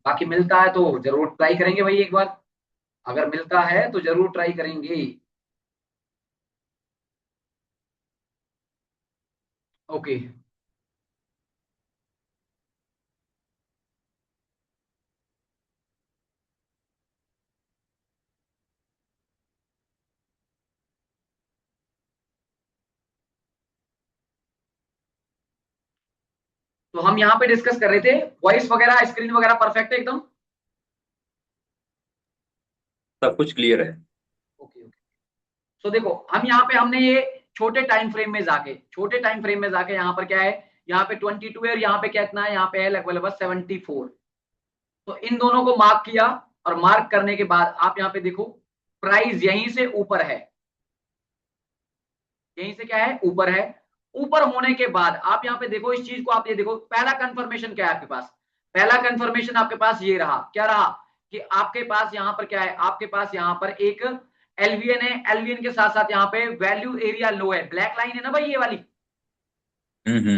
बाकी मिलता है तो जरूर ट्राई करेंगे भाई एक बार। अगर मिलता है तो जरूर ट्राई करेंगे। ओके। तो हम यहाँ पे डिस्कस कर रहे थे, वॉइस वगैरह स्क्रीन वगैरह परफेक्ट है एकदम। सब कुछ क्लियर है। Okay okay. तो देखो हम यहाँ पे हमने ये छोटे टाइम फ्रेम में जाके यहाँ पर क्या है, यहाँ पे 22 है और यहाँ पे क्या इतना है, यहाँ पे है लगभग लगभग 74। तो इन दोनों को मार्क किया, और मार्क करने के बाद आप यहाँ पे देखो प्राइस यहीं से ऊपर है, यहीं से क्या है ऊपर है। ऊपर होने के बाद आप यहाँ पे देखो इस चीज को, आप ये देखो पहला कंफर्मेशन क्या है आपके पास। पहला कंफर्मेशन आपके पास ये रहा, क्या रहा कि आपके पास यहाँ पर क्या है, आपके पास यहाँ पर एक एलवीएन है, एलवीएन के साथ साथ यहाँ पे वैल्यू एरिया लो है, ब्लैक लाइन है ना भाई ये वाली, हम्म।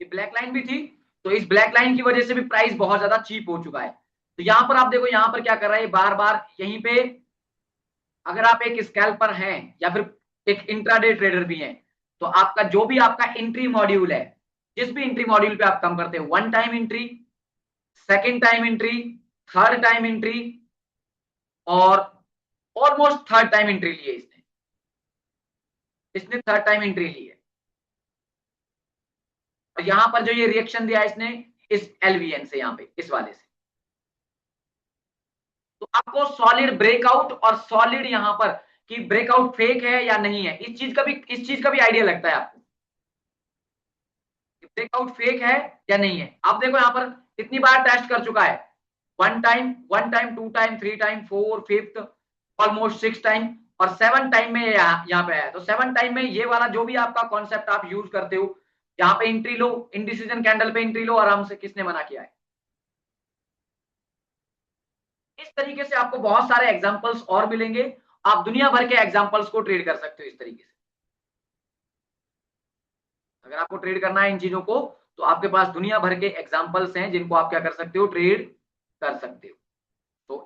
ये ब्लैक लाइन भी थी। तो इस ब्लैक लाइन की वजह से भी प्राइस बहुत ज्यादा चीप हो चुका है। तो यहाँ पर आप देखो यहाँ पर क्या कर रहा है, बार बार यहीं पे, अगर आप एक स्कैल्पर हैं या फिर एक इंट्राडे ट्रेडर भी हैं, तो आपका जो भी आपका एंट्री मॉड्यूल है, जिस भी एंट्री मॉड्यूल पे आप काम करते हैं, one time entry, second time entry, third time entry, और ऑलमोस्ट थर्ड टाइम एंट्री ली है इसने, इसने थर्ड टाइम एंट्री ली है। और यहां पर जो ये रिएक्शन दिया है इसने, इस एलवीएन से, यहाँ पे इस वाले से, तो आपको सॉलिड ब्रेकआउट और सॉलिड यहां पर कि ब्रेकआउट फेक है या नहीं है, इस चीज का भी आइडिया लगता है आपको, ब्रेकआउट फेक है या नहीं है। आप देखो यहाँ पर कितनी बार टेस्ट कर चुका है, one time, two time, three time, four, fifth, almost six time, और सेवन टाइम में यहाँ पे आया। तो सेवन टाइम में ये वाला जो भी आपका कॉन्सेप्ट आप यूज करते हो, यहाँ पे एंट्री लो, इंडिसीजन कैंडल पे एंट्री लो आराम से, किसने मना किया है। इस तरीके से आपको बहुत सारे एग्जांपल्स और मिलेंगे, आप दुनिया भर के एग्जांपल्स को ट्रेड कर सकते हो इस तरीके से। अगर आपको ट्रेड करना है इन चीजों को, तो आपके पास दुनिया भर के एग्जांपल्स हैं जिनको आप क्या कर सकते हो, ट्रेड कर सकते हो। तो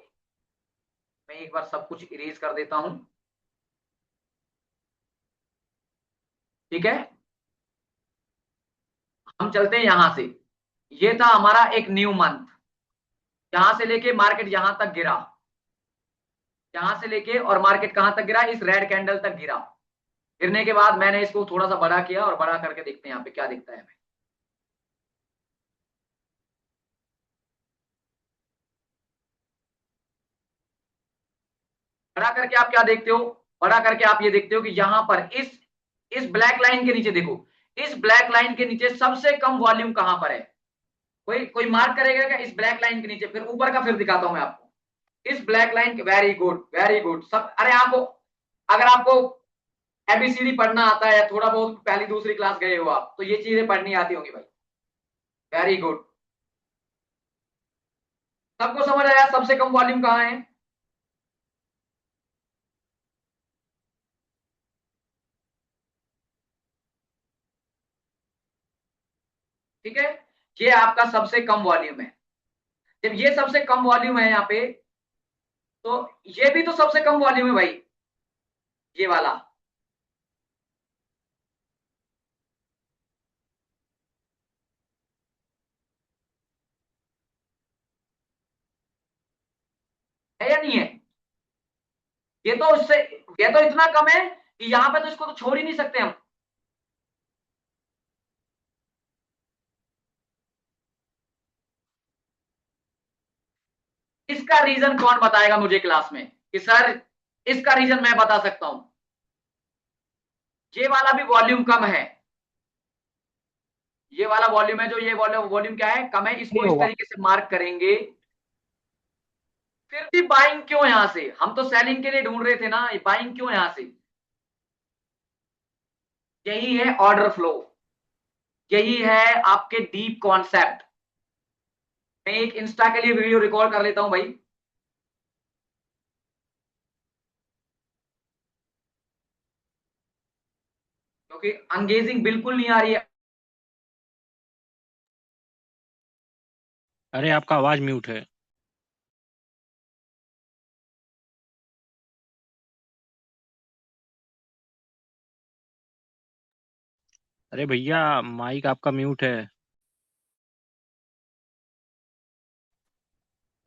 मैं एक बार सब कुछ इरेज कर देता हूं। ठीक है, हम चलते हैं यहां से। ये था हमारा एक न्यू मंथ, यहां से लेके मार्केट यहां तक गिरा, यहां से लेके और मार्केट कहां तक गिरा, इस रेड कैंडल तक गिरा। गिरने के बाद मैंने इसको थोड़ा सा बड़ा किया, और बड़ा करके देखते हैं यहाँ पे क्या दिखता है हमें। बड़ा करके आप क्या देखते हो, बड़ा करके आप ये देखते हो कि यहां पर इस ब्लैक लाइन के नीचे देखो, इस ब्लैक लाइन के नीचे सबसे कम वॉल्यूम कहां पर है, कोई कोई मार्क करेगा क्या इस ब्लैक लाइन के नीचे, फिर ऊपर का फिर दिखाता हूं मैं आपको। इस black line, very good very good सब, अरे आपको, अगर आपको एबीसीडी पढ़ना आता है, थोड़ा बहुत पहली दूसरी क्लास गए हो आप, तो ये चीजें पढ़नी आती होंगी भाई। वेरी गुड, सबको समझ आया सबसे कम वॉल्यूम कहाँ है। ठीक है, ये आपका सबसे कम वॉल्यूम है। जब ये सबसे कम वॉल्यूम है यहाँ पे, तो ये भी तो सबसे कम वॉल्यूम है भाई, ये वाला है या नहीं है। ये तो उससे, ये तो इतना कम है कि यहाँ पे तो इसको तो छोड़ ही नहीं सकते हम। इसका रीजन कौन बताएगा मुझे क्लास में कि सर इसका रीजन मैं बता सकता हूं, ये वाला भी वॉल्यूम कम है, ये वाला वॉल्यूम है जो, ये वॉल्यूम वॉल्यूम क्या है, कम है, इसको नहीं इस होगा। तरीके से मार्क करेंगे। फिर भी बाइंग क्यों यहां से, हम तो सेलिंग के लिए ढूंढ रहे थे ना, बाइंग क्यों यहां से। यही है ऑर्डर फ्लो, यही है आपके डीप कॉन्सेप्ट। मैं एक इंस्टा के लिए वीडियो रिकॉर्ड कर लेता हूं भाई, क्योंकि अंगेजिंग बिल्कुल नहीं आ रही है। अरे आपका आवाज म्यूट है। अरे भैया माइक आपका म्यूट है।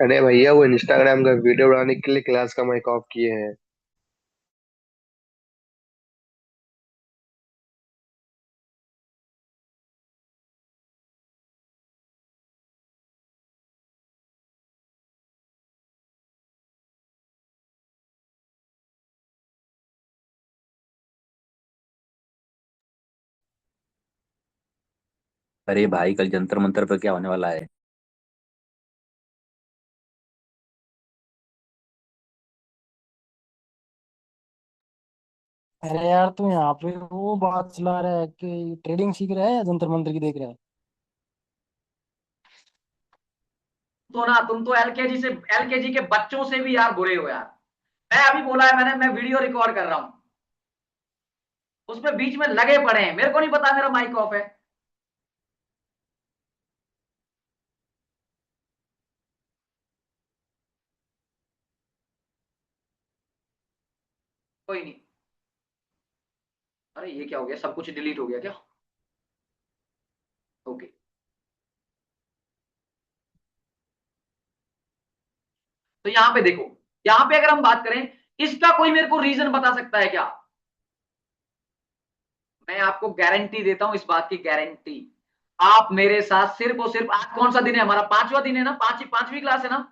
अरे भैया वो इंस्टाग्राम का वीडियो बनाने के लिए क्लास का माइक ऑफ किए हैं। अरे भाई कल जंतर मंतर पर क्या होने वाला है? अरे यार तू यहाँ पे वो बात चला रहा है कि ट्रेडिंग सीख रहा है या जंतर मंतर की देख रहा है। तो ना तुम तो एलकेजी के बच्चों से भी यार बुरे हो यार। मैं अभी बोला है मैंने, मैं वीडियो रिकॉर्ड कर रहा हूं, उसमें बीच में लगे पड़े हैं, मेरे को नहीं पता मेरा माइक ऑफ है। कोई नहीं। अरे ये क्या हो गया, सब कुछ डिलीट हो गया क्या? ओके। तो यहां पे देखो, यहां पे अगर हम बात करें, इसका कोई मेरे को रीजन बता सकता है क्या? मैं आपको गारंटी देता हूं, इस बात की गारंटी। आप मेरे साथ सिर्फ और सिर्फ, आज कौन सा दिन है हमारा? पांचवा दिन है ना, पांचवी क्लास है ना?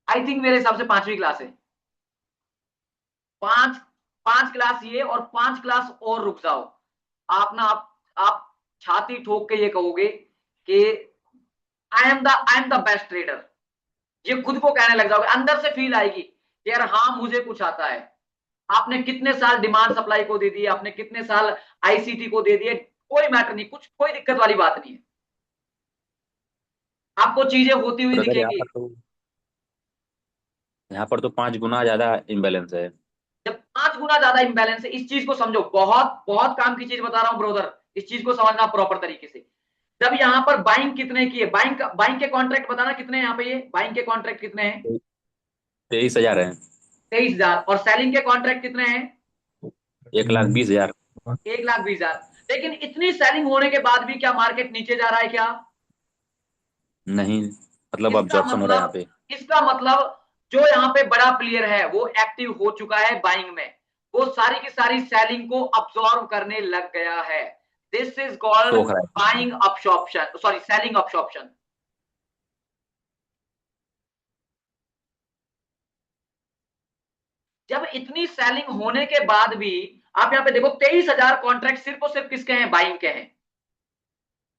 आई थिंक मेरे हिसाब से पांचवी क्लास है। पांच पांच क्लास ये और पांच क्लास और रुक जाओ। आप ना आप छाती ठोक के ये कहोगे कि I am the best trader. ये खुद को कहने लग जाओगे, अंदर से फील आएगी कि यार हाँ मुझे कुछ आता है। आपने कितने साल डिमांड सप्लाई को दे दिए, आपने कितने साल आईसीटी को दे दिए, कोई मैटर नहीं, कुछ कोई दिक्कत वाली बात नहीं है। आपको चीजें होती हुई ब्रदर दिखेंगी। यहाँ पर तो 5 गुना ज्यादा इम्बैलेंस है। जब 5 गुना ज्यादा इंबैलेंस है, इस चीज को समझो, बहुत बहुत काम की चीज बता रहा हूं ब्रोदर, इस चीज को समझना प्रॉपर तरीके से। जब यहां पर बाइंग कितने की है, बाइंग के कॉन्ट्रैक्ट बताना कितने हैं यहाँ पे, ये बाइंग के कॉन्ट्रैक्ट कितने हैं? 23,000 है। 23,000। और सेलिंग के कॉन्ट्रैक्ट कितने हैं? 1,20,000। 1,20,000। लेकिन इतनी सेलिंग होने के बाद भी क्या मार्केट नीचे जा रहा है क्या? नहीं, मतलब इसका अब्जॉर्प्शन हो रहा है यहाँ मतलब पे। इसका मतलब जो यहाँ पे बड़ा प्लेयर है वो एक्टिव हो चुका है बाइंग में, वो सारी की सारी सेलिंग को अब्सॉर्ब करने लग गया है। दिस इज कॉल्ड सोख रहा है। Buying absorption, sorry selling absorption. जब इतनी सेलिंग होने के बाद भी आप यहां पे देखो, 23,000 कॉन्ट्रैक्ट सिर्फ और सिर्फ किसके हैं? बाइंग के हैं।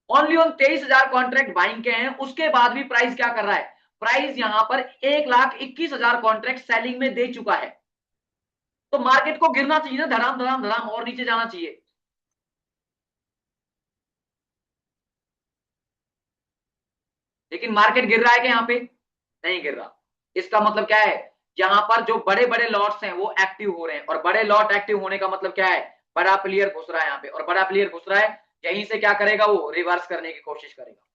ओनली ऑन 23,000 कॉन्ट्रैक्ट बाइंग के हैं। उसके बाद भी प्राइस क्या कर रहा है? प्राइस यहां पर 1,21,000 कॉन्ट्रैक्ट सेलिंग में दे चुका है। तो मार्केट को गिरना चाहिए ना, धड़ाम धड़ाम धड़ाम, और नीचे जाना चाहिए। लेकिन मार्केट गिर रहा है कि यहाँ पे नहीं गिर रहा। इसका मतलब क्या है? यहां पर जो बड़े बड़े लॉट्स हैं वो एक्टिव हो रहे हैं, और बड़े लॉट एक्टिव होने का मतलब क्या है? बड़ा प्लेयर घुस रहा है यहाँ पे, और बड़ा प्लेयर घुस रहा है, यहीं से क्या करेगा? वो रिवर्स करने की कोशिश करेगा।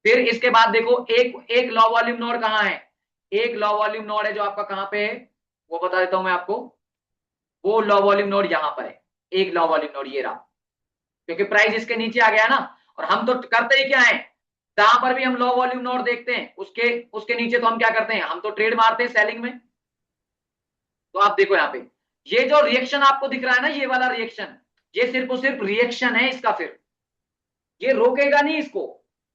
फिर इसके बाद देखो, एक एक लॉ वॉल्यूम नोड कहां है? एक लॉ वॉल्यूम नोड है जो आपका कहां पे है, वो बता देता हूं मैं आपको। वो लॉ वॉल्यूम नोड यहां पर है, एक लॉ वॉल्यूम नोड ये रहा। क्योंकि प्राइस इसके नीचे आ गया ना, और हम तो करते ही क्या है, जहां पर भी हम लो वॉल्यूम नोट देखते हैं उसके उसके नीचे तो हम क्या करते हैं? हम तो ट्रेड मारते हैं सेलिंग में। तो आप देखो यहाँ पे, ये जो रिएक्शन आपको दिख रहा है ना, ये वाला रिएक्शन, ये सिर्फ और सिर्फ रिएक्शन है इसका। फिर ये रोकेगा नहीं इसको,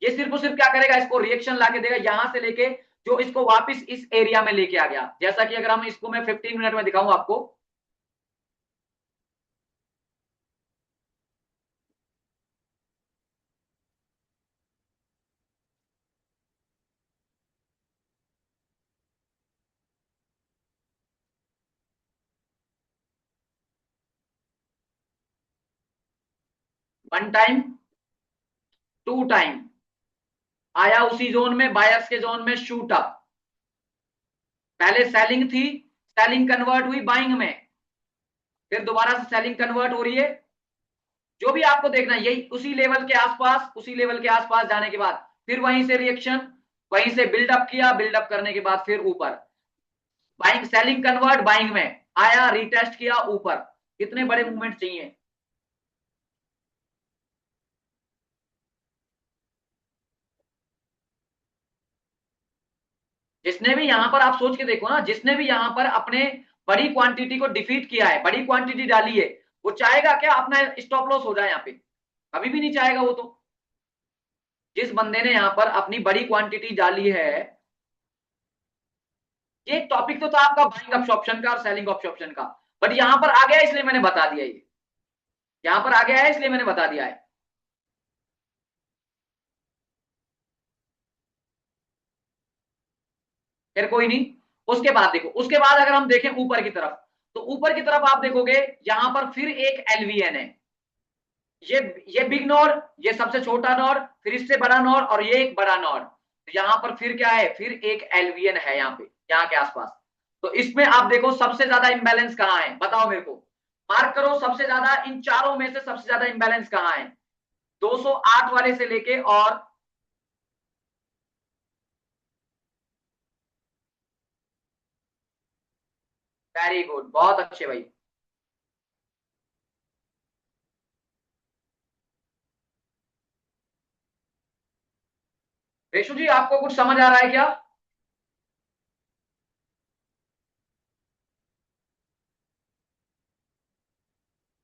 ये सिर्फ और सिर्फ क्या करेगा? इसको रिएक्शन लाके देगा, यहां से लेके जो इसको वापस इस एरिया में लेके आ गया। जैसा कि अगर हम इसको मैं 15 मिनट में दिखाऊं आपको, 1 टाइम, 2 टाइम आया उसी जोन में, बायर्स के जोन में शूट अप। पहले सेलिंग थी, सेलिंग कन्वर्ट हुई बाइंग में, फिर दोबारा से सेलिंग कन्वर्ट हो रही है, जो भी आपको देखना है यही उसी लेवल के आसपास जाने के बाद फिर वहीं से रिएक्शन, वहीं से बिल्डअप किया, बिल्डअप करने के बाद फिर ऊपर बाइंग, सेलिंग कन्वर्ट बाइंग में आया, रीटेस्ट किया ऊपर। कितने बड़े मूवमेंट चाहिए। जिसने भी यहां पर, आप सोच के देखो ना, जिसने भी यहां पर अपने बड़ी क्वांटिटी को डिफीट किया है, बड़ी क्वांटिटी डाली है, वो चाहेगा क्या अपना स्टॉप लॉस हो जाए यहाँ पे? कभी भी नहीं चाहेगा वो तो। जिस बंदे ने यहां पर अपनी बड़ी क्वांटिटी डाली है, ये टॉपिक तो था आपका बाइंग ऑप्शन का और सेलिंग ऑप्शन का, बट यहां पर आ गया इसलिए मैंने बता दिया, ये यहां पर आ गया है इसलिए मैंने बता दिया है। फिर कोई नहीं। उसके बाद देखो, उसके बाद अगर हम देखें ऊपर की तरफ, तो ऊपर की तरफ आप देखोगे यहां पर फिर एक एलवीएन है, ये बिग नोड, ये सबसे छोटा नोड, फिर इससे बड़ा नोड और ये एक बड़ा नोड। तो यहां पर फिर क्या है, फिर एक एलवीएन है यहाँ पे, यहाँ के आसपास। तो इसमें आप देखो सबसे ज्यादा इंबैलेंस कहां है, बताओ मेरे को, मार्क करो सबसे ज्यादा, इन चारों में से सबसे ज्यादा इंबैलेंस कहां है? 208 वाले से लेके और वेरी गुड, बहुत अच्छे भाई। रेशु जी आपको कुछ समझ आ रहा है क्या?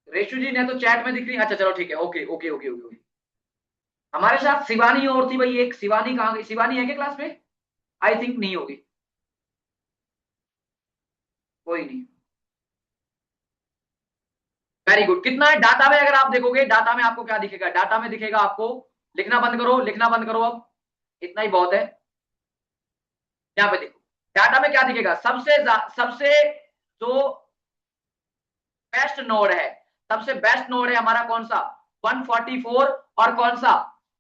रेशु जी ने तो चैट में दिख रही, अच्छा चलो ठीक है, okay okay okay okay okay. हमारे साथ शिवानी और थी भाई, एक शिवानी कहाँ गई? शिवानी है क्या क्लास में? आई थिंक नहीं होगी, कोई नहीं। Very good. कितना है डाटा में? अगर आप देखोगे डाटा में आपको क्या दिखेगा, डाटा में दिखेगा आपको, लिखना बंद करो, लिखना बंद करो, अब इतना ही बहुत है। यहाँ पे देखो डाटा में क्या दिखेगा, सबसे जो बेस्ट नोड है, सबसे बेस्ट नोड है हमारा कौन सा? 144 और कौन सा?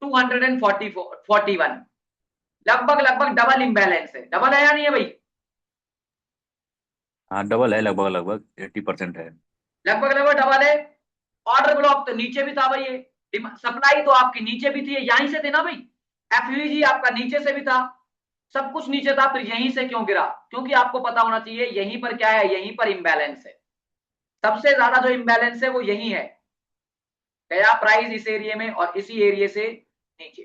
241। लगभग लगभग डबल इम्बैलेंस है, डबल है या नहीं है भाई? हाँ डबल है, लगभग लगभग 80% है। लगभग लगभग डबल है। ऑर्डर ब्लॉक तो नीचे भी था भाई, ये सप्लाई तो आपकी नीचे भी थी, यहीं से थे ना भाई, एफवीजी आपका नीचे से भी था, सब कुछ नीचे था, फिर यहीं से क्यों गिरा? क्योंकि आपको पता होना चाहिए यहीं पर क्या है, यहीं पर इंबैलेंस है, सबसे ज्यादा जो इंबैलेंस है वो यही है, गया प्राइस इस एरिया में और इसी एरिया से नीचे।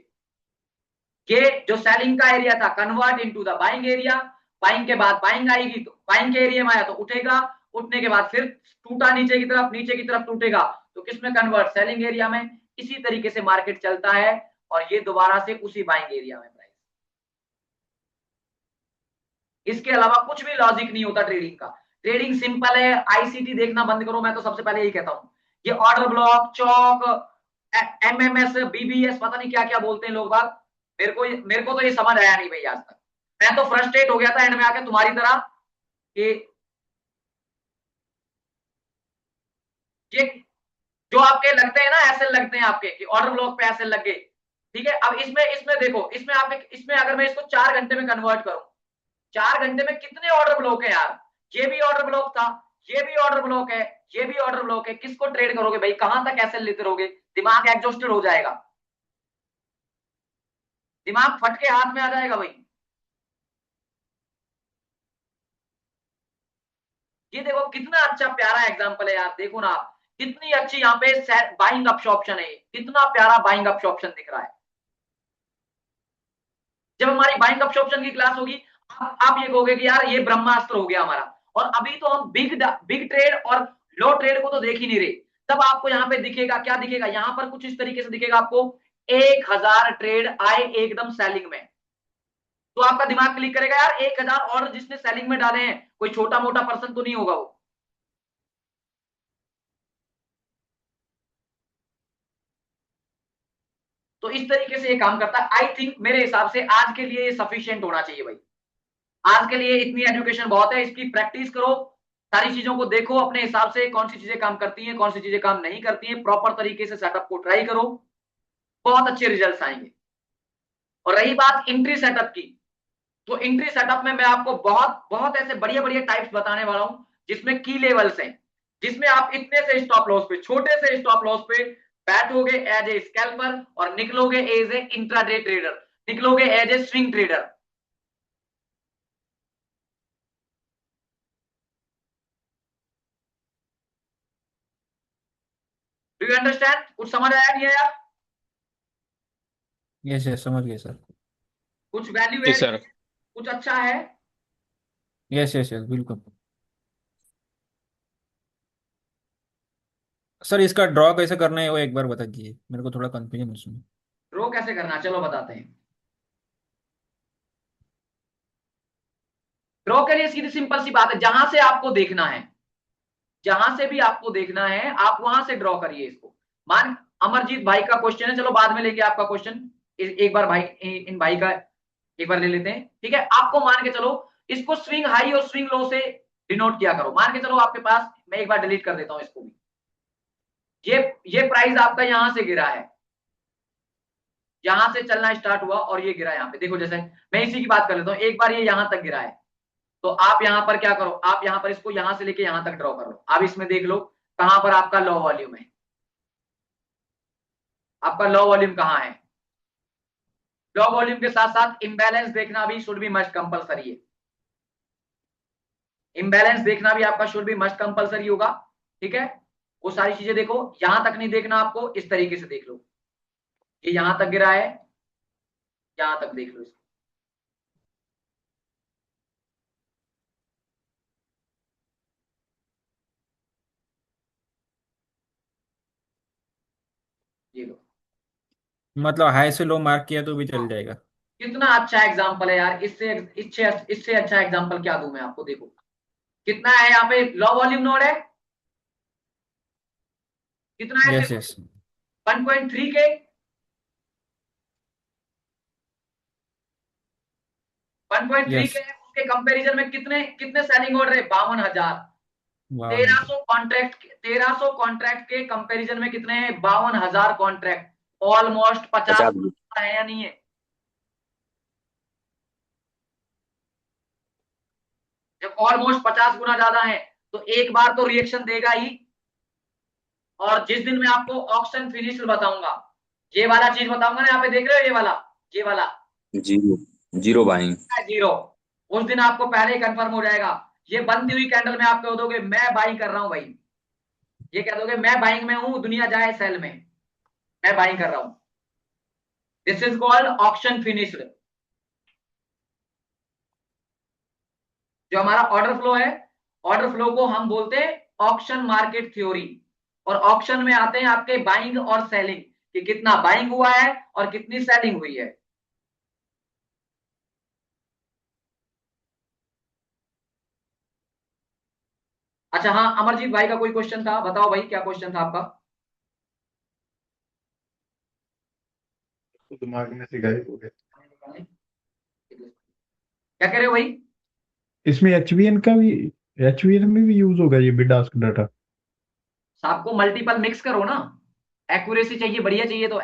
ये जो सेलिंग का एरिया था convert into the buying area, buying के बाद बाइंग आएगी तो बाइंग के एरिया में आया तो उठेगा, उठने के बाद फिर टूटा नीचे की तरफ, नीचे की तरफ टूटेगा तो किसमें कन्वर्ट? सेलिंग एरिया में। इसी तरीके से मार्केट चलता है और ये दोबारा से उसी बाइंग एरिया में प्राइस। इसके अलावा कुछ भी लॉजिक नहीं होता ट्रेडिंग का। ट्रेडिंग सिंपल है, आईसीटी देखना बंद करो, मैं तो सबसे पहले यही कहता हूं। ये ऑर्डर ब्लॉक, चौक, एमएमएस, बीबीएस, पता नहीं क्या क्या बोलते हैं लोग बाग, मेरे को तो ये समझ आया नहीं भाई आज तक। मैं तो फ्रस्ट्रेट हो गया था एंड में आके तुम्हारी तरह कि ये जो आपके लगते हैं ना, ऐसे लगते हैं आपके कि ऑर्डर ब्लॉक पे ऐसे लग गए, ठीक है। अब इसमें इसमें देखो, इसमें आप इसमें अगर मैं इसको 4 घंटे में कन्वर्ट करूं, 4 घंटे में कितने ऑर्डर ब्लॉक है यार? ये भी ऑर्डर ब्लॉक था, ये भी ऑर्डर ब्लॉक है, ये भी ऑर्डर ब्लॉक है, किसको ट्रेड करोगे भाई? कहां तक ऐसे लेते रहोगे? दिमाग एग्जॉस्टेड हो जाएगा, दिमाग फट के हाथ में आ जाएगा भाई। ये देखो कितना अच्छा प्यारा एग्जांपल है यार, देखो ना आप, कितनी अच्छी यहाँ पे बाइंग ऑप्शन है, कितना प्यारा बाइंग ऑप्शन दिख रहा है। जब हमारी बाइंग ऑप्शन की क्लास होगी, आप ये कहोगे कि यार ये ब्रह्मास्त्र हो गया हमारा, और अभी तो हम बिग ट्रेड और लो ट्रेड को तो देख ही नहीं रहे। तब आपको यहाँ पे दिखेगा, क्या दिखेगा यहाँ पर? कुछ इस तरीके से दिखेगा आपको, 1000 ट्रेड आए एकदम सेलिंग में, तो आपका दिमाग क्लिक करेगा यार 1000 ऑर्डर जिसने सेलिंग में डाले हैं, कोई छोटा मोटा पर्सन तो नहीं होगा वो। तो इस तरीके से ये काम करता है। आई थिंक मेरे हिसाब से आज के लिए ये सफिशियंट होना चाहिए भाई, आज के लिए इतनी एजुकेशन बहुत है। इसकी प्रैक्टिस करो, सारी चीजों को देखो अपने हिसाब से, कौन सी चीजें काम करती हैं, कौन सी चीजें काम नहीं करती हैं, प्रॉपर तरीके से सेटअप को ट्राई करो, बहुत अच्छे रिजल्ट्स आएंगे। और रही बात एंट्री सेटअप की, तो एंट्री सेटअप में मैं आपको बहुत बहुत ऐसे बढ़िया बढ़िया टाइप्स बताने वाला हूं, जिसमें की लेवल्स हैं, जिसमें आप इतने से स्टॉप लॉस पे, छोटे से स्टॉप लॉस पे बैठोगे एज ए स्कैल्पर और निकलोगे एज ए इंट्राडे ट्रेडर, निकलोगे as a swing trader. Do you understand? कुछ समझ आया नहीं आया? यस यस समझ गए सर। कुछ वैल्यू जी है, सर। कुछ अच्छा है? यस यस यस बिल्कुल। सर इसका ड्रॉ कैसे करना है वो एक बार बता दीजिए, मेरे को थोड़ा कंफ्यूजन है उसमें। ड्रॉ कैसे करना, चलो बताते हैं। ड्रॉ के लिए सीधी सिंपल सी बात है, जहां से आपको देखना है, जहां से भी आपको देखना है आप वहां से ड्रॉ करिए इसको। मान अमरजीत भाई का क्वेश्चन है, चलो बाद में लेंगे आपका क्वेश्चन, एक बार भाई इन भाई का एक बार ले लेते हैं, ठीक है। आपको मान के चलो इसको स्विंग हाई और स्विंग लो से डिनोट किया करो। मान के चलो आपके पास, मैं एक बार डिलीट कर देता हूं इसको भी, ये प्राइस आपका यहां से गिरा है, यहां से चलना स्टार्ट हुआ और ये गिरा यहाँ पे, देखो जैसे मैं इसी की बात कर लेता हूँ, एक बार ये यहां तक गिरा है, तो आप यहां पर क्या करो, आप यहां पर इसको यहां से लेके यहां तक ड्रॉ कर लो। अब इसमें देख लो कहां पर आपका लो वॉल्यूम है, आपका लो वॉल्यूम कहां है। लो वॉल्यूम के साथ साथ इंबैलेंस देखना भी शुड बी मस्ट कंपलसरी है, इंबैलेंस देखना भी आपका शुड बी मस्ट कंपलसरी होगा, ठीक है। वो सारी चीजें देखो, यहां तक नहीं देखना आपको, इस तरीके से देख लो, ये यहां तक गिरा है, यहां तक देख लो इसको। ये लो, मतलब हाई से लो मार्क किया तो भी चल जाएगा। कितना अच्छा एग्जांपल है यार, इससे अच्छा एग्जांपल क्या दूं मैं आपको। देखो कितना है यहाँ पे, लो वॉल्यूम नोड है, कितना है यस देखो, यस 1.3 के, 1.3 यस। के उसके कंपैरिजन में कितने कितने सेलिंग ऑर्डर है, 52,000। 1300 कॉन्ट्रैक्ट, 1300 कॉन्ट्रैक्ट के कंपैरिजन में कितने हैं, 52,000 कॉन्ट्रैक्ट, ऑलमोस्ट 50 50। है या नहीं है। जब ऑलमोस्ट 50 गुना ज्यादा है तो एक बार तो रिएक्शन देगा ही। और जिस दिन मैं आपको ऑक्शन फिनिश बताऊंगा, ये वाला चीज बताऊंगा ना, यहाँ पे देख रहे हो ये वाला जीरो, जीरो बाइंग। जीरो, उस दिन आपको पहले ही कंफर्म हो जाएगा। ये बनती हुई कैंडल में आप कह दोगे मैं बाइंग कर रहा हूं भाई, ये कह दोगे मैं बाइंग में हूं, दुनिया जाए सेल में, मैं बाइंग कर रहा हूं। This is called auction finished. जो हमारा ऑर्डर फ्लो है, ऑर्डर फ्लो को हम बोलते हैं ऑक्शन मार्केट थ्योरी। और ऑक्शन में आते हैं आपके बाइंग और सेलिंग, कि कितना बाइंग हुआ है और कितनी सेलिंग हुई है। अच्छा हाँ, अमरजीत भाई का कोई क्वेश्चन था, बताओ भाई क्या क्वेश्चन था आपका। तो दिमाग में से गायब हो गया। क्या कह रहे हो भाई? इसमें एचवीएन का भी, एचवीएन में भी यूज होगा ये बिड आस्क डाटा? आपको मल्टीपल मिक्स करो ना, एक्यूरेसी चाहिए, बढ़िया चाहिए तो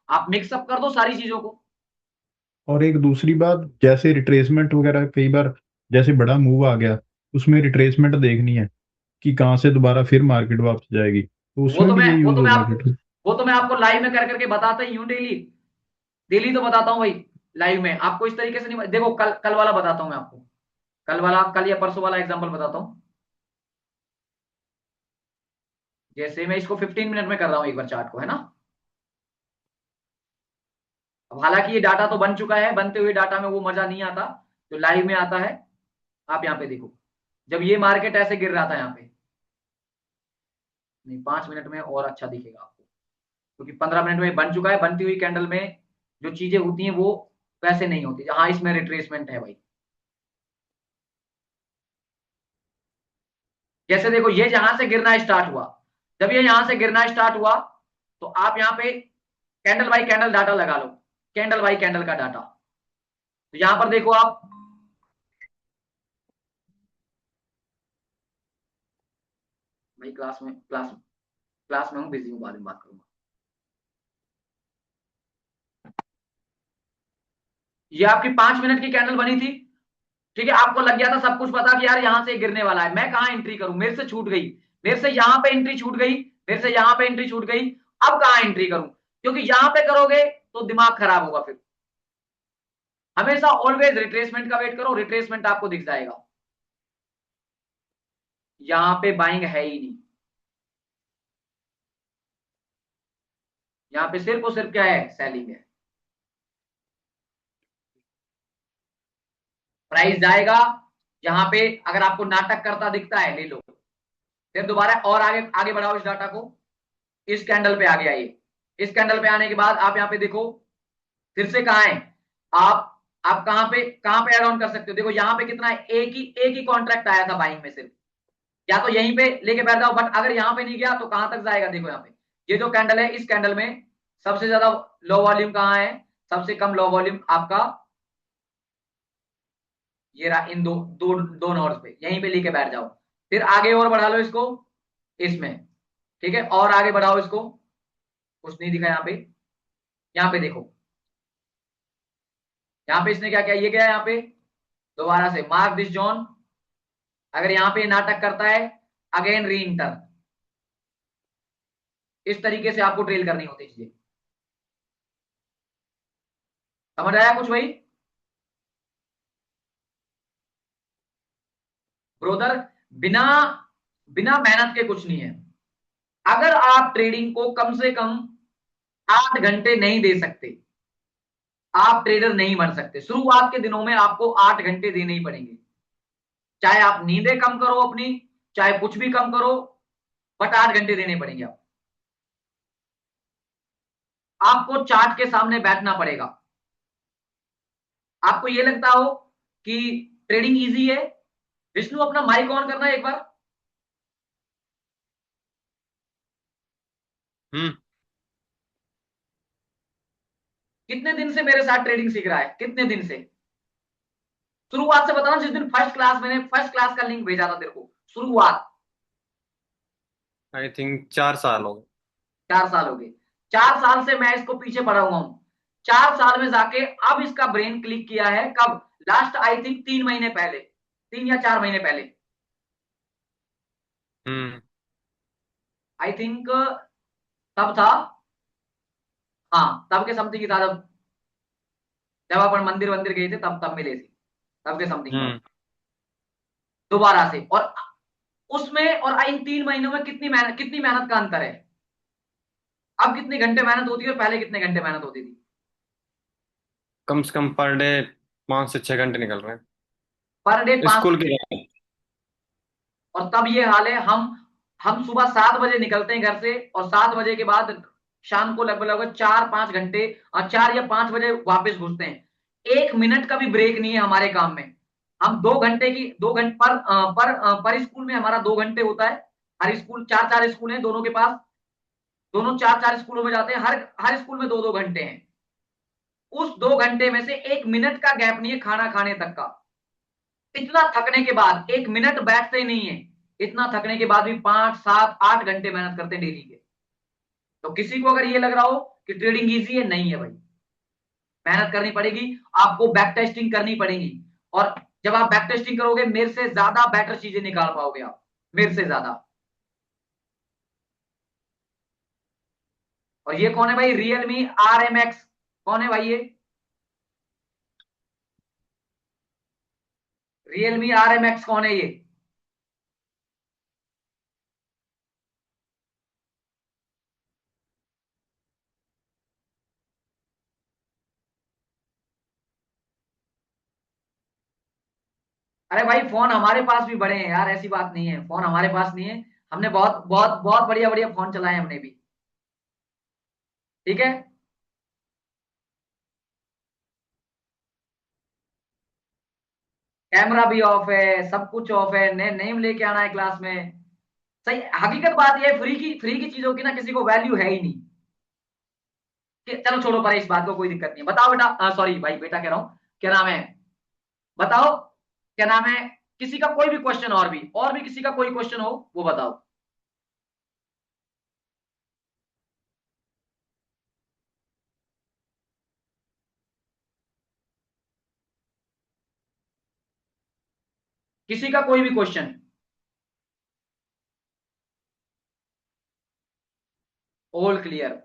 आप मिक्सअप कर दो सारी चीजों को। और एक दूसरी बात, जैसे रिट्रेसमेंट वगैरह कई बार जैसे बड़ा मूव आ गया, उसमें रिट्रेसमेंट देखनी है कि कहाँ से दोबारा फिर मार्केट वापस जाएगी, तो उसमें भी ये यूज होगा फिर। वो तो मैं आपको लाइव में कर करके बताता ही हूँ, डेली डेली तो बताता हूँ भाई लाइव में। आपको इस तरीके से नहीं, देखो कल कल वाला बताता हूँ मैं आपको, कल वाला, कल या परसों वाला एग्जांपल बताता हूँ। जैसे मैं इसको 15 मिनट में कर रहा हूँ एक बार चार्ट को, है ना। अब हालांकि ये डाटा तो बन चुका है, बनते हुए डाटा में वो मजा नहीं आता जो लाइव में आता है। आप यहाँ पे देखो, जब ये मार्केट ऐसे गिर रहा था यहाँ पे, नहीं 5 मिनट में और अच्छा दिखेगा आपको, क्योंकि 15 मिनट में बन चुका है। बनती हुई कैंडल में जो चीजें होती हैं वो वैसे नहीं होती, हाँ इसमें रिट्रेसमेंट है भाई। जैसे देखो ये यहां से गिरना स्टार्ट हुआ, जब ये यहां से गिरना स्टार्ट हुआ तो आप यहाँ पे कैंडल बाई कैंडल डाटा लगा लो, कैंडल बाई कैंडल का डाटा। तो यहां पर देखो आप, भाई क्लास में हूँ, बिजी हूँ, बाद में बात करूंगा। ये आपकी 5 मिनट की कैंडल बनी थी, ठीक है। आपको लग गया था सब कुछ पता कि यार यहां से गिरने वाला है, मैं कहां एंट्री करूं, मेरे से छूट गई, मेरे से यहां पे एंट्री छूट गई, मेरे से यहां पे एंट्री छूट गई। अब कहां एंट्री करूं, क्योंकि यहां पे करोगे तो दिमाग खराब होगा। फिर हमेशा ऑलवेज रिट्रेसमेंट का वेट करो, रिट्रेसमेंट आपको दिख जाएगा। यहां पे बाइंग है ही नहीं, यहां पे सिर्फ और सिर्फ क्या है, सेलिंग है। प्राइस जाएगा यहां पे, अगर आपको नाटक करता दिखता है ले लो, फिर दोबारा और आगे आगे बढ़ाओ इस डाटा को। इस कैंडल पे आगे आइए, इस कैंडल पे आने के बाद आप यहां पे देखो फिर से कहां है, आप कहां पे एड ऑन कर सकते हो। देखो यहां पे कितना है, एक ही कॉन्ट्रैक्ट आया था बाइंग में सिर्फ, या तो यहीं पे लेके बैठ जाओ, बट अगर यहां पे नहीं गया तो कहां तक जाएगा। देखो यहाँ पे ये जो कैंडल है, इस कैंडल में सबसे ज्यादा लो वॉल्यूम कहां है, सबसे कम लो वॉल्यूम आपका ये रहा, इन दो नोड्स पे, यहीं पे लेके बैठ जाओ। फिर आगे और बढ़ा लो इसको इसमें, ठीक है, और आगे बढ़ाओ इसको, कुछ नहीं दिखा यहाँ पे। यहाँ पे देखो, यहाँ पे इसने क्या किया, ये गया यहाँ पे दोबारा से मार्क दिस जोन, अगर यहाँ पे नाटक करता है अगेन री इंटर। इस तरीके से आपको ट्रेल करनी होती है चीजें। समझ आया कुछ भाई? ब्रोदर बिना बिना मेहनत के कुछ नहीं है। अगर आप ट्रेडिंग को कम से कम 8 घंटे नहीं दे सकते, आप ट्रेडर नहीं बन सकते। शुरुआत के दिनों में आपको 8 घंटे देने ही पड़ेंगे, चाहे आप नींदें कम करो अपनी, चाहे कुछ भी कम करो, बट 8 घंटे देने पड़ेंगे। आपको चार्ट के सामने बैठना पड़ेगा। आपको ये लगता हो कि ट्रेडिंग इजी है, विष्णु अपना माइक ऑन करना है एक बार। हम्म। कितने दिन से मेरे साथ ट्रेडिंग सीख रहा है, कितने दिन से? शुरुआत से बताना, जिस दिन मैंने फर्स्ट क्लास का लिंक भेजा था तेरे को, शुरुआत। आई थिंक 4 साल हो गए। 4 साल हो गए। 4 साल से मैं इसको पीछे पड़ा हुआ हूं। 4 साल में जाके अब इसका ब्रेन क्लिक किया है, कब? लास्ट आई थिंक 3 महीने पहले, 3 या 4 महीने पहले, हम्म। आई थिंक तब था। हाँ तब के समथिंग ही था, जब जब अपन मंदिर वंदिर गए थे, तब तब मिले थे, तब के समथिंग था। हम्म। दोबारा से, और उसमें और इन 3 महीनों में कितनी मेहनत का अंतर है। अब कितने घंटे मेहनत होती है और पहले कितने घंटे मेहनत होती थी? कम से कम पर डे 5 से 6 घंटे निकल रहे पर डे हैं 5। स्कूल के बाद। और तब ये हाल है, हम सुबह 7 बजे निकलते हैं घर से, और 7 बजे के बाद शाम को लगभग लगभग 4-5 घंटे, और 4 या 5 बजे वापस घुसते हैं। 1 मिनट का भी ब्रेक नहीं है हमारे काम में। हम 2 घंटे की 2 घंटे पर स्कूल में हमारा 2 घंटे होता है। हर स्कूल 4-4 स्कूल हैं दोनों के पास, दोनों 4-4 स्कूलों में जाते हैं, हर हर स्कूल में 2-2 घंटे हैं। उस 2 घंटे में से 1 मिनट का गैप नहीं है खाना खाने तक का। इतना थकने के बाद 1 मिनट बैठते नहीं है, इतना थकने के बाद भी 5-7-8 घंटे मेहनत करते हैं डेली के। तो किसी को अगर ये लग रहा हो कि ट्रेडिंग इजी है, नहीं है भाई, मेहनत करनी पड़ेगी, आपको बैक टेस्टिंग करनी पड़ेगी। और जब आप बैक टेस्टिंग करोगे, मेरे से ज्यादा बेटर चीजें निकाल पाओगे आप, मेरे से ज्यादा। और ये कौन है भाई? रियलमी RMX, कौन है भाई ये? रियलमी RMX कौन है ये? अरे भाई फोन हमारे पास भी बड़े हैं यार, ऐसी बात नहीं है, फोन हमारे पास नहीं है, हमने बहुत बहुत बहुत बढ़िया बढ़िया फोन चलाए हैं हमने भी, ठीक है। कैमरा भी ऑफ है, सब कुछ ऑफ है, नेम लेके आना है क्लास में। सही हकीकत बात यह है, फ्री की चीजों की ना किसी को वैल्यू है ही नहीं। चलो छोड़ो पर इस बात को, कोई दिक्कत नहीं है। बताओ बेटा, सॉरी भाई बेटा कह रहा हूं, क्या नाम है, बताओ क्या नाम है। किसी का कोई भी क्वेश्चन, और भी किसी का कोई क्वेश्चन हो वो बताओ। किसी का कोई भी क्वेश्चन? All clear.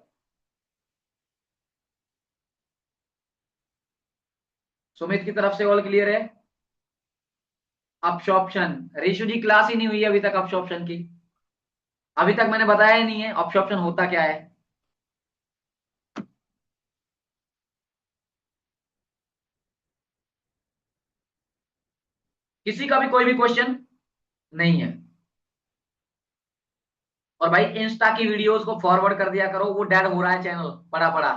सुमित की तरफ से ऑल क्लियर है। ऑप्शन रेशु जी क्लास ही नहीं हुई है अभी तक ऑप्शन की, अभी तक मैंने बताया ही नहीं है ऑप्शन होता क्या है। किसी का भी कोई भी क्वेश्चन नहीं है। और भाई इंस्टा की वीडियोस को फॉरवर्ड कर दिया करो, वो डेड हो रहा है चैनल बड़ा बड़ा।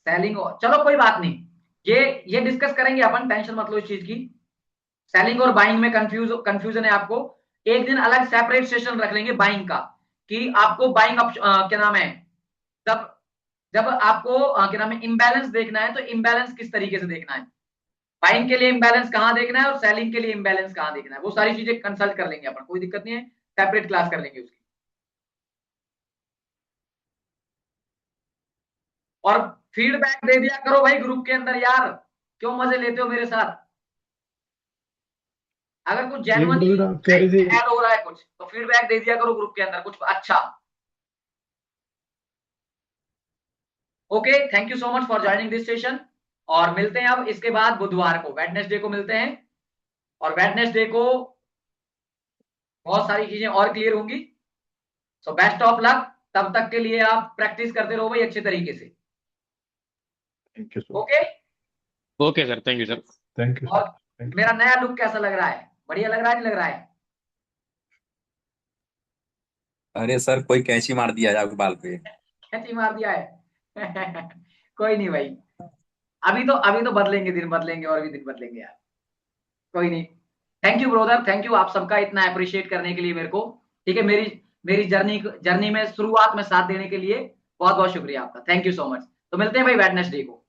सेलिंग, चलो कोई बात नहीं, ये डिस्कस करेंगे अपन, टेंशन मत लो इस चीज की। सेलिंग और बाइंग में कंफ्यूजन है आपको, एक दिन अलग सेपरेट सेशन रख लेंगे बाइंग का, कि आपको बाइंग क्या नाम है, जब जब आपको क्या नाम है इम्बैलेंस देखना है, तो इम्बैलेंस किस तरीके से देखना है, बाइंग के लिए इम्बैलेंस कहां देखना है और सेलिंग के लिए इम्बैलेंस कहां देखना है, वो सारी चीजें कंसल्ट कर लेंगे अपन, कोई दिक्कत नहीं है, सेपरेट क्लास कर लेंगे उसकी। और फीडबैक दे दिया करो भाई ग्रुप के अंदर यार, क्यों मजे लेते हो मेरे साथ। अगर कुछ एक जेन्युइन ब्रदर आप कह रहे थे ऐड हो रहा है कुछ, तो फीडबैक दे दिया करो ग्रुप के अंदर कुछ अच्छा। Okay, thank you so much for joining this session. और मिलते हैं अब इसके बाद बुधवार को, वेडनेसडे को मिलते हैं, और वेडनेसडे को बहुत सारी चीजें और क्लियर होंगी। सो बेस्ट ऑफ लक, तब तक के लिए आप प्रैक्टिस करते रहो भाई अच्छे तरीके से। Thank you sir. Okay, okay sir, thank you sir. Thank you और सर। मेरा नया लुक कैसा लग रहा है, बढ़िया लग रहा है नहीं लग रहा है? अरे सर कोई कैंची मार दिया है आपके बाल पे। कैंची मार दिया है कोई नहीं भाई, अभी तो बदलेंगे, दिन बदलेंगे और भी दिन बदलेंगे यार, कोई नहीं। Thank you brother, thank you आप सबका इतना अप्रिशिएट करने के लिए मेरे को, ठीक है, मेरी जर्नी में शुरुआत में साथ देने के लिए बहुत बहुत शुक्रिया आपका, थैंक यू सो मच। तो मिलते हैं भाई वेडनेसडे को।